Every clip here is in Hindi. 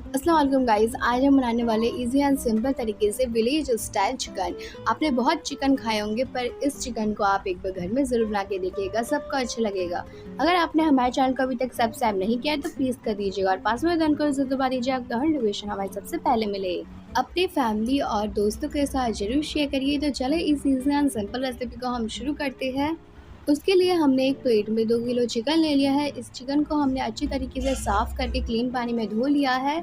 अस्सलाम वालेकुम गाइस, आज हम बनाने वाले इजी एंड सिंपल तरीके से विलेज स्टाइल चिकन। आपने बहुत चिकन खाए होंगे पर इस चिकन को आप एक बार घर में ज़रूर बना के देखिएगा, सबको अच्छा लगेगा। अगर आपने हमारे चैनल को अभी तक सब्सक्राइब नहीं किया है तो प्लीज़ कर दीजिएगा और पास में बेल आइकन को ज़रूर दबा दीजिएगा ताकि हर नोटिफिकेशन हमारे सबसे पहले मिले। अपनी फैमिली और दोस्तों के साथ ज़रूर शेयर करिए। तो चले इस इजी एंड सिंपल रेसिपी को हम शुरू करते हैं। उसके लिए हमने एक प्लेट में 2 किलो चिकन ले लिया है। इस चिकन को हमने अच्छी तरीके से साफ़ करके क्लीन पानी में धो लिया है।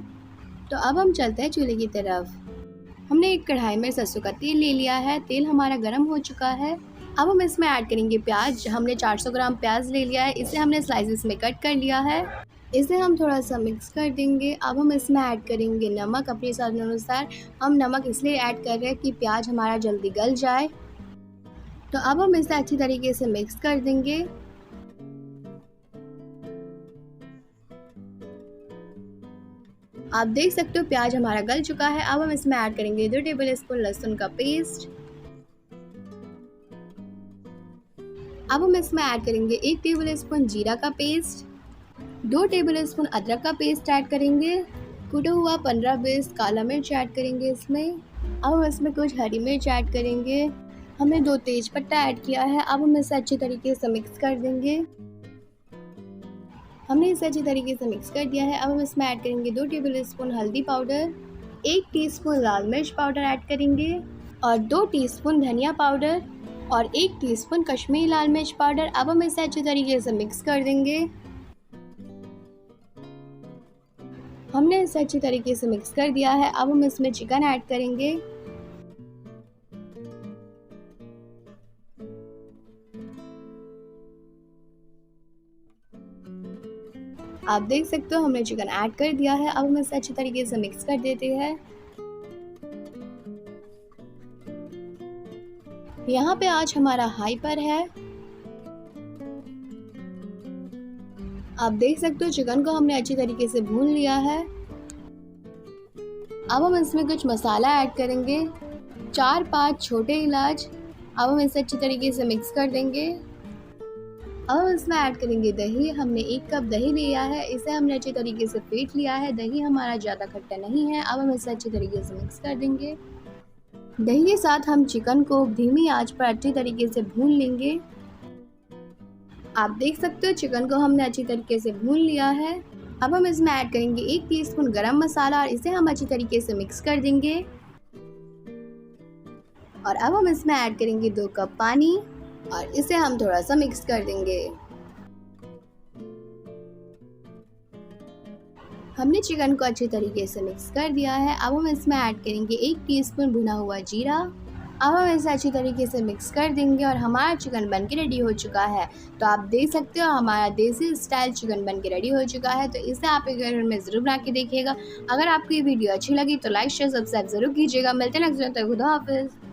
तो अब हम चलते हैं चूल्हे की तरफ। हमने एक कढ़ाई में सरसों का तेल ले लिया है। तेल हमारा गर्म हो चुका है। अब हम इसमें ऐड करेंगे प्याज। हमने 400 ग्राम प्याज ले लिया है। इसे हमने स्लाइसेस में कट कर लिया है। इसे हम थोड़ा सा मिक्स कर देंगे। अब हम इसमें ऐड करेंगे नमक अपने स्वाद अनुसार। हम नमक इसलिए ऐड कर रहे हैं कि प्याज हमारा जल्दी गल जाए। तो अब हम इसे अच्छी तरीके से मिक्स कर देंगे। आप देख सकते हो प्याज हमारा गल चुका है। अब हम इसमें ऐड करेंगे 2 टेबल स्पून लहसुन का पेस्ट। अब हम इसमें ऐड करेंगे 1 टेबल स्पून जीरा का पेस्ट, 2 टेबल स्पून अदरक का पेस्ट ऐड करेंगे, कूटा हुआ 15-20 काला मिर्च ऐड करेंगे इसमें। अब हम इसमें कुछ हरी मिर्च ऐड करेंगे। हमने 2 तेज पत्ता ऐड किया है। अब हम इसे अच्छी तरीके से मिक्स कर देंगे। हमने इसे अच्छी तरीके से मिक्स कर दिया है। अब हम इसमें ऐड करेंगे 2 टेबल स्पून हल्दी पाउडर, 1 टीस्पून लाल मिर्च पाउडर ऐड करेंगे और 2 टीस्पून धनिया पाउडर और 1 टीस्पून कश्मीरी लाल मिर्च पाउडर। अब हम इसे अच्छी तरीके से मिक्स कर देंगे। हमने इसे अच्छी तरीके से मिक्स कर दिया है। अब हम इसमें चिकन ऐड करेंगे। आप देख सकते हो हमने चिकन ऐड कर दिया है। अब हम इसे अच्छी तरीके से मिक्स कर देते हैं। यहाँ पे आंच हमारा हाई पर है। आप देख सकते हो चिकन को हमने अच्छी तरीके से भून लिया है। अब हम इसमें कुछ मसाला ऐड करेंगे, 4-5 छोटे इलाच। अब हम इसे अच्छी तरीके से मिक्स कर देंगे। अब हम इसमें ऐड करेंगे दही। हमने 1 कप दही लिया है। इसे हमने अच्छी तरीके से फेंट लिया है। दही हमारा ज़्यादा खट्टा नहीं है। अब हम इसे अच्छी तरीके से मिक्स कर देंगे। दही के साथ हम चिकन को धीमी आंच पर अच्छी तरीके से भून लेंगे। आप देख सकते हो चिकन को हमने अच्छी तरीके से भून लिया है। अब हम इसमें ऐड करेंगे 1 टीस्पून गरम मसाला और इसे हम अच्छी तरीके से मिक्स कर देंगे। और अब हम इसमें ऐड करेंगे 2 कप पानी और इसे हम थोड़ा सा मिक्स कर देंगे। हमने चिकन को अच्छी तरीके से मिक्स कर दिया है। अब हम इसमें ऐड करेंगे 1 टीस्पून भुना हुआ जीरा। अब हम इसे अच्छी तरीके से मिक्स कर देंगे और हमारा चिकन बनके रेडी हो चुका है। तो आप देख सकते हो हमारा देसी स्टाइल चिकन बनके रेडी हो चुका है। तो इसे आप एक घर में ज़रूर बना के देखिएगा। अगर आपको ये वीडियो अच्छी लगी तो लाइक शेयर सब्सक्राइब ज़रूर कीजिएगा। मिलते हैं नेक्स्ट वीडियो में। खुदा हाफिज़।